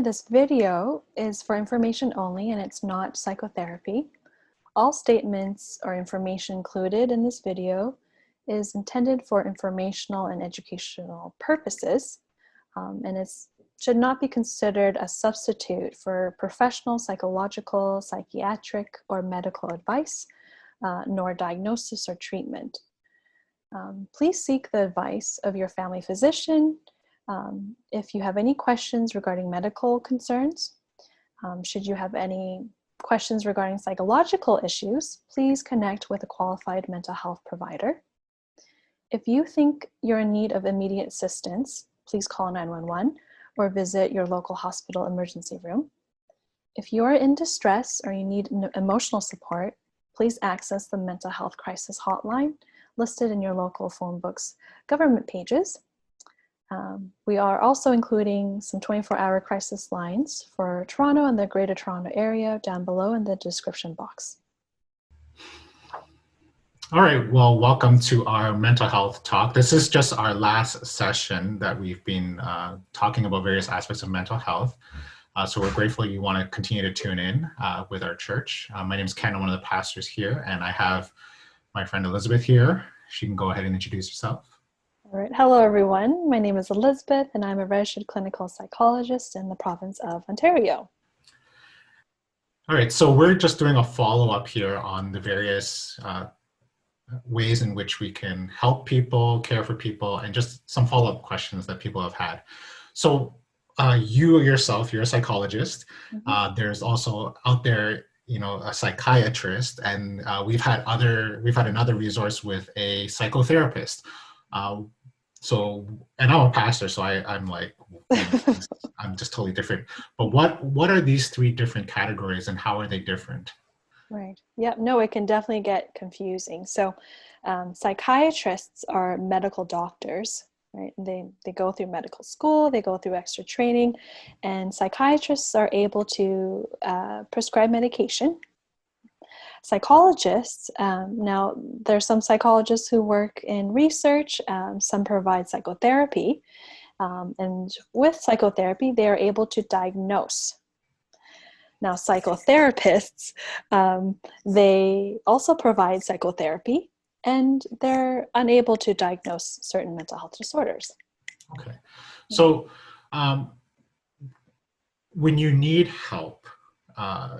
this video is for information only and it's not psychotherapy. All statements or information included in this video is intended for informational and educational purposes, and it should not be considered a substitute for professional psychological, psychiatric, or medical advice, nor diagnosis or treatment. Please seek the advice of your family physician if you have any questions regarding medical concerns. Should you have any questions regarding psychological issues, please connect with a qualified mental health provider. If you think you're in need of immediate assistance, please call 911 or visit your local hospital emergency room. If you are in distress or you need emotional support, please access the mental health crisis hotline listed in your local phone book's government pages. We are also including some 24-hour crisis lines for Toronto and the Greater Toronto area down below in the description box. All right, well, welcome to our mental health talk. This is just our last session that we've been talking about various aspects of mental health. So we're grateful you want to continue to tune in with our church. My name is Ken, I'm one of the pastors here, and I have my friend Elizabeth here. She can go ahead and introduce herself. All right. Hello, everyone. My name is Elizabeth, and I'm a registered clinical psychologist in the province of Ontario. All right. So we're just doing a follow-up here on the various ways in which we can help people, care for people, and just some follow-up questions that people have had. So you yourself, you're a psychologist. Mm-hmm. There's also out there, you know, a psychiatrist, and we've had another resource with a psychotherapist. And I'm a pastor, so I'm like, I'm just totally different. But what are these three different categories and how are they different? Right. Yeah, no, it can definitely get confusing. So psychiatrists are medical doctors, right? They go through medical school, they go through extra training, and psychiatrists are able to prescribe medication. Psychologists, now there's some psychologists who work in research, some provide psychotherapy, and with psychotherapy, they are able to diagnose. Now, psychotherapists, they also provide psychotherapy, and they're unable to diagnose certain mental health disorders. Okay. So when you need help,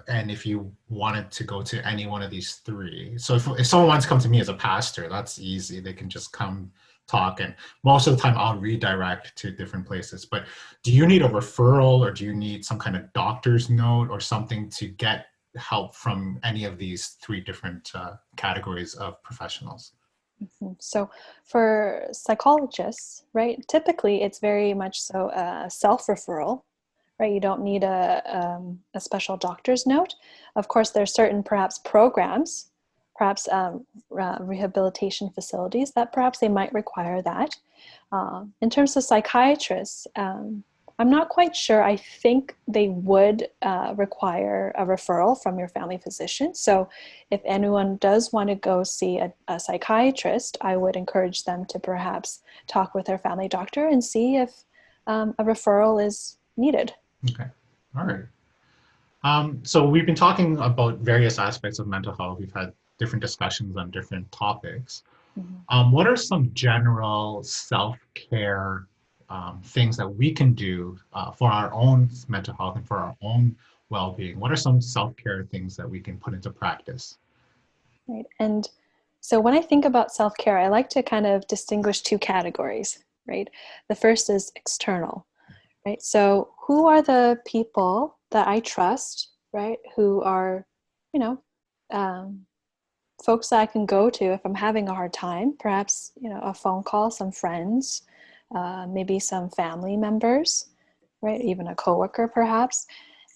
and if you wanted to go to any one of these three, so if someone wants to come to me as a pastor, that's easy. They can just come talk, and most of the time I'll redirect to different places. But do you need a referral, or do you need some kind of doctor's note or something to get help from any of these three different categories of professionals? Mm-hmm. So for psychologists, right, typically it's very much so a self-referral. Right, you don't need a special doctor's note. Of course, there are certain perhaps programs, perhaps rehabilitation facilities that perhaps they might require that. In terms of psychiatrists, I'm not quite sure. I think they would require a referral from your family physician. So if anyone does want to go see a psychiatrist, I would encourage them to perhaps talk with their family doctor and see if a referral is needed. Okay. All right. So we've been talking about various aspects of mental health. We've had different discussions on different topics. Mm-hmm. What are some general self-care things that we can do for our own mental health and for our own well-being? What are some self-care things that we can put into practice? Right. And so when I think about self-care, I like to kind of distinguish two categories, right? The first is external. Right. So who are the people that I trust, right? Who are, you know, folks that I can go to if I'm having a hard time, perhaps, you know, a phone call, some friends, maybe some family members, right? Even a coworker, perhaps.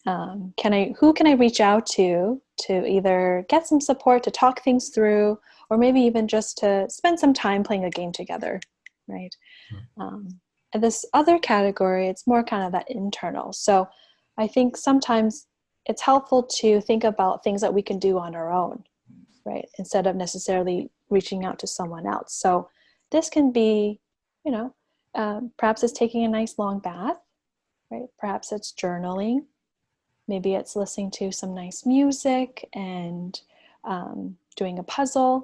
Who can I reach out to either get some support, to talk things through, or maybe even just to spend some time playing a game together, right? And this other category, it's more kind of that internal. So I think sometimes it's helpful to think about things that we can do on our own, right? Instead of necessarily reaching out to someone else. So this can be, you know, perhaps it's taking a nice long bath, right? Perhaps it's journaling. Maybe it's listening to some nice music and doing a puzzle,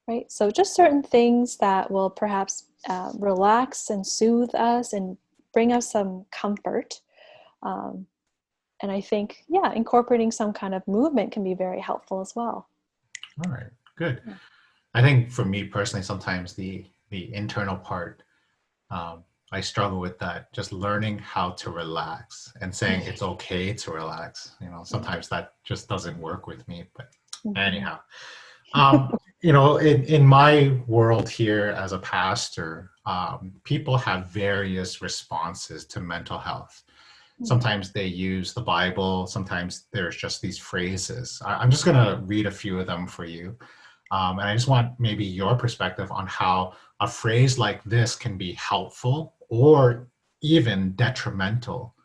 right? So just certain things that will perhaps relax and soothe us and bring us some comfort. And I think, yeah, incorporating some kind of movement can be very helpful as well. All right, good. Yeah. I think for me personally, sometimes the internal part, I struggle with that, just learning how to relax and saying it's okay to relax. Sometimes that just doesn't work with me, but anyhow. In my world here as a pastor, people have various responses to mental health. Sometimes they use the Bible, sometimes there's just these phrases. I'm just going to read a few of them for you. And I just want maybe your perspective on how a phrase like this can be helpful or even detrimental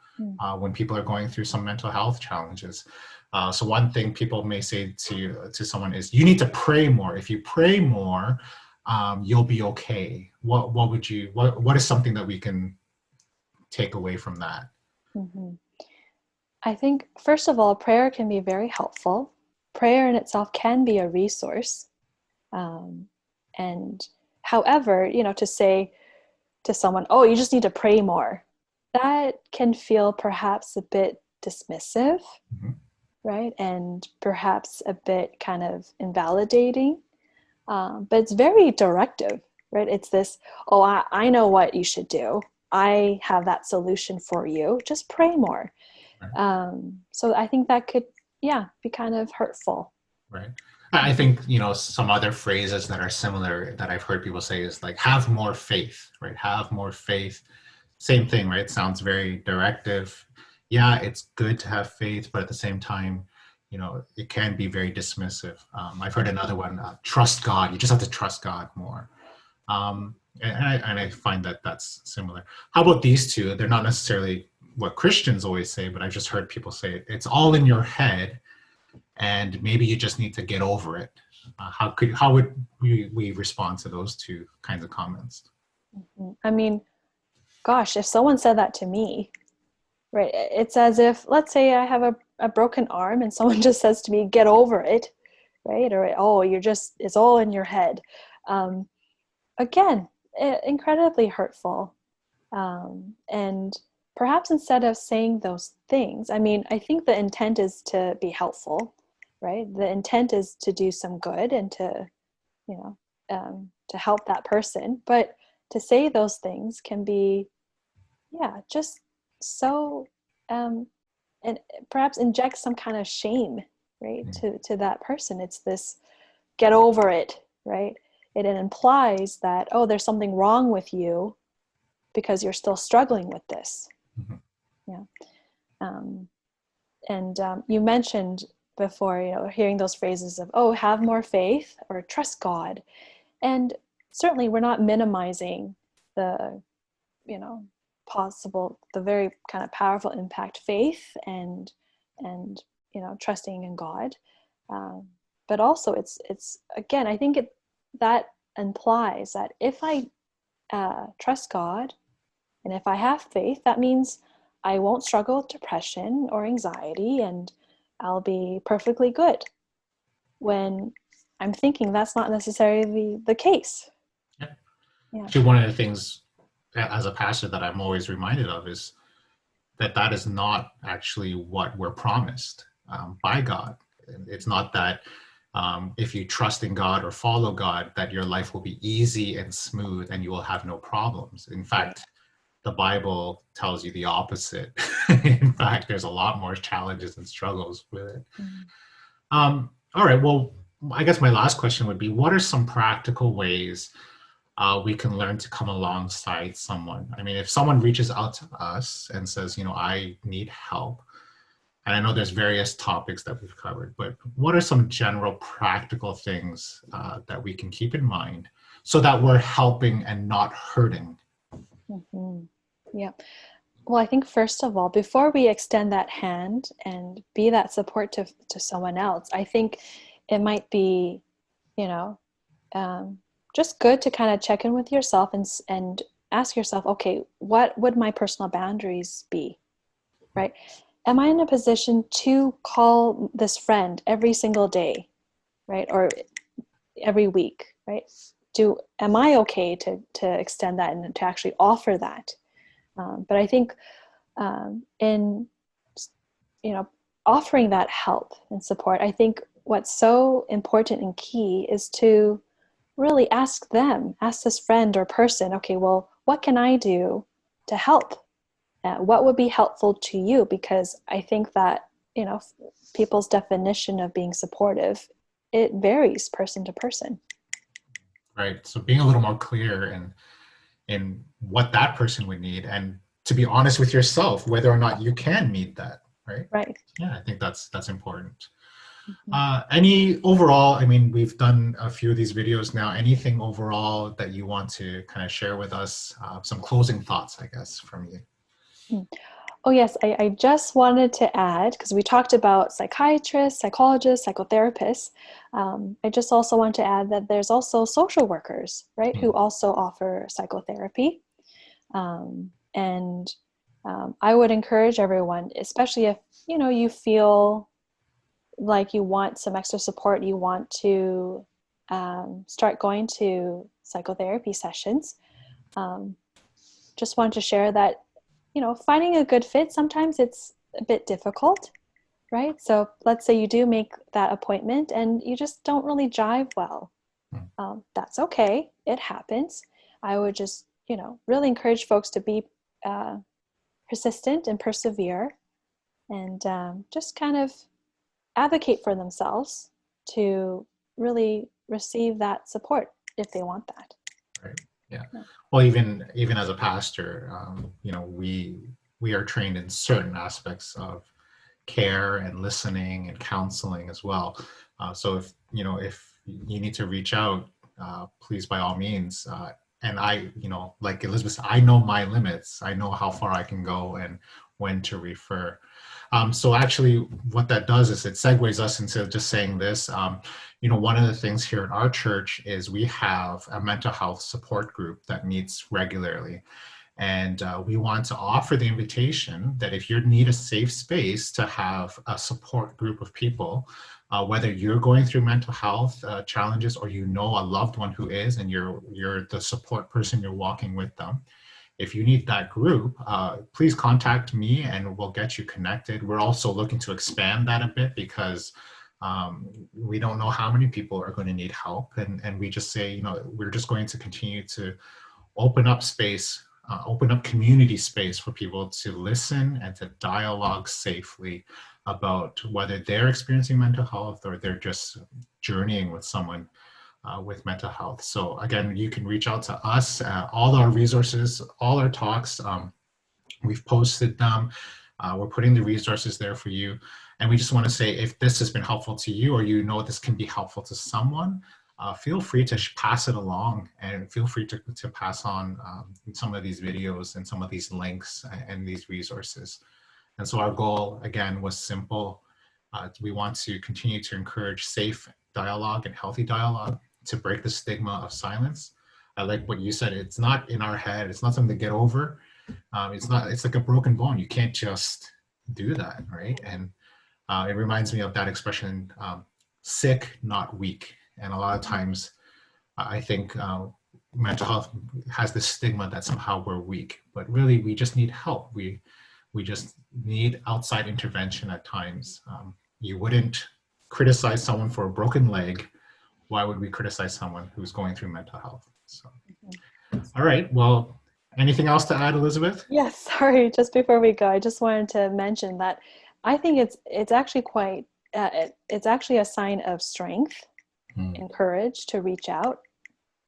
when people are going through some mental health challenges. So one thing people may say to someone is, you need to pray more. If you pray more, you'll be okay. What is something that we can take away from that? Mm-hmm. I think, first of all, prayer can be very helpful. Prayer in itself can be a resource. And however, to say to someone, oh, you just need to pray more, that can feel perhaps a bit dismissive, right? And perhaps a bit kind of invalidating. But it's very directive, right? It's this, oh, I know what you should do. I have that solution for you. Just pray more. So I think that could, be kind of hurtful. Right. I think, some other phrases that are similar that I've heard people say is like, have more faith, right? Have more faith. Same thing, right? It sounds very directive. Yeah, it's good to have faith, but at the same time, it can be very dismissive. I've heard another one, trust God. You just have to trust God more. And I find that that's similar. How about these two? They're not necessarily what Christians always say, but I've just heard people say it. It's all in your head, and maybe you just need to get over it. How would we respond to those two kinds of comments? I mean, gosh, if someone said that to me, right, it's as if, let's say I have a broken arm and someone just says to me, get over it, right? Or, oh, it's all in your head. Again, incredibly hurtful. And perhaps instead of saying those things, I mean, I think the intent is to be helpful, right? The intent is to do some good and to help that person. But to say those things can be, just so, and perhaps inject some kind of shame, right, to that person. It's this, get over it, right? It implies that, oh, there's something wrong with you because you're still struggling with this. And you mentioned before, hearing those phrases of, oh, have more faith or trust God. And certainly we're not minimizing the, the very kind of powerful impact faith and trusting in God. But also it's again, I think that implies that if I trust God and if I have faith, that means I won't struggle with depression or anxiety and I'll be perfectly good. When I'm thinking that's not necessarily the case. Yeah. Actually, one of the things as a pastor that I'm always reminded of is that is not actually what we're promised by God. It's not that if you trust in God or follow God, that your life will be easy and smooth and you will have no problems. In fact, the Bible tells you the opposite. In fact, there's a lot more challenges and struggles with it. All right, well, I guess my last question would be, what are some practical ways we can learn to come alongside someone? I mean, if someone reaches out to us and says, I need help, and I know there's various topics that we've covered, but what are some general practical things that we can keep in mind so that we're helping and not hurting? Yeah. Well, I think first of all, before we extend that hand and be that support to someone else, I think it might be, just good to kind of check in with yourself and ask yourself, okay, what would my personal boundaries be, right? Am I in a position to call this friend every single day, right? Or every week, right? Am I okay to extend that and to actually offer that? But I think in, offering that help and support, I think what's so important and key is to really ask this friend or person, okay, well, what can I do to help? What would be helpful to you? Because I think that, people's definition of being supportive, it varies person to person. Right. So being a little more clear in what that person would need, and to be honest with yourself, whether or not you can meet that, right? Right. Yeah, I think that's important. Mm-hmm. Any overall, I mean, we've done a few of these videos now, anything overall that you want to kind of share with us? Some closing thoughts, I guess, from you. Oh, yes. I just wanted to add, because we talked about psychiatrists, psychologists, psychotherapists. I just also want to add that there's also social workers, right, who also offer psychotherapy. And I would encourage everyone, especially if, you feel like you want some extra support, you want to start going to psychotherapy sessions. Just want to share that, finding a good fit, sometimes it's a bit difficult, right? So let's say you do make that appointment and you just don't really jive well. That's okay. It happens. I would just, really encourage folks to be persistent and persevere, and just kind of advocate for themselves to really receive that support if they want that. Right. Yeah. Well, even as a pastor, we are trained in certain aspects of care and listening and counseling as well. So if you need to reach out, please by all means. And I, like Elizabeth, I know my limits. I know how far I can go and when to refer. So actually what that does is it segues us into just saying this. One of the things here in our church is we have a mental health support group that meets regularly. And we want to offer the invitation that if you need a safe space to have a support group of people, whether you're going through mental health challenges or a loved one who is, and you're the support person, you're walking with them. If you need that group, please contact me and we'll get you connected. We're also looking to expand that a bit because we don't know how many people are going to need help. And we just say, we're just going to continue to open up space, open up community space for people to listen and to dialogue safely about whether they're experiencing mental health or they're just journeying with someone with mental health. So again, you can reach out to us. All our resources, all our talks, we've posted them. We're putting the resources there for you. And we just want to say, if this has been helpful to you, or this can be helpful to someone, feel free to pass it along, and feel free to pass on some of these videos and some of these links and these resources. And so our goal, again, was simple. We want to continue to encourage safe dialogue and healthy dialogue to break the stigma of silence. I like what you said. It's not in our head. It's not something to get over. It's like a broken bone. You can't just do that, right? And it reminds me of that expression, sick, not weak. And a lot of times I think mental health has this stigma that somehow we're weak, but really we just need help. We just need outside intervention at times. You wouldn't criticize someone for a broken leg. Why would we criticize someone who's going through mental health? So, all right. Well, anything else to add, Elizabeth? Yes. Sorry. Just before we go, I just wanted to mention that I think it's actually quite it's actually a sign of strength and courage to reach out,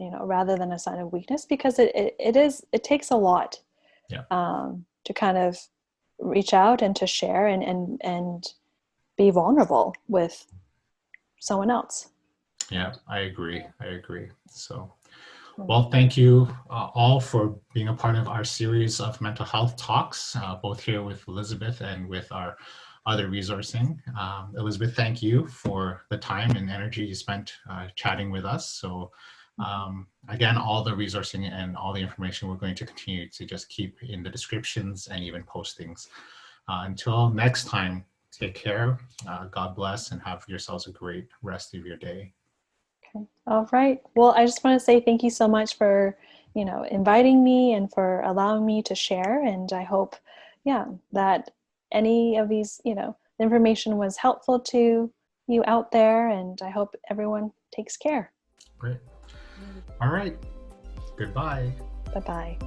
rather than a sign of weakness, because it takes a lot to kind of reach out and to share and be vulnerable with someone else. Yeah, I agree. So, well, thank you all for being a part of our series of mental health talks, both here with Elizabeth and with our other resourcing. Elizabeth, thank you for the time and energy you spent chatting with us. So Again, all the resourcing and all the information we're going to continue to just keep in the descriptions and even postings. Until next time, take care, God bless, and have yourselves a great rest of your day. Okay. All right. Well, I just want to say thank you so much for, inviting me and for allowing me to share. And I hope, that any of these, information was helpful to you out there. And I hope everyone takes care. Great. All right. Goodbye. Bye-bye.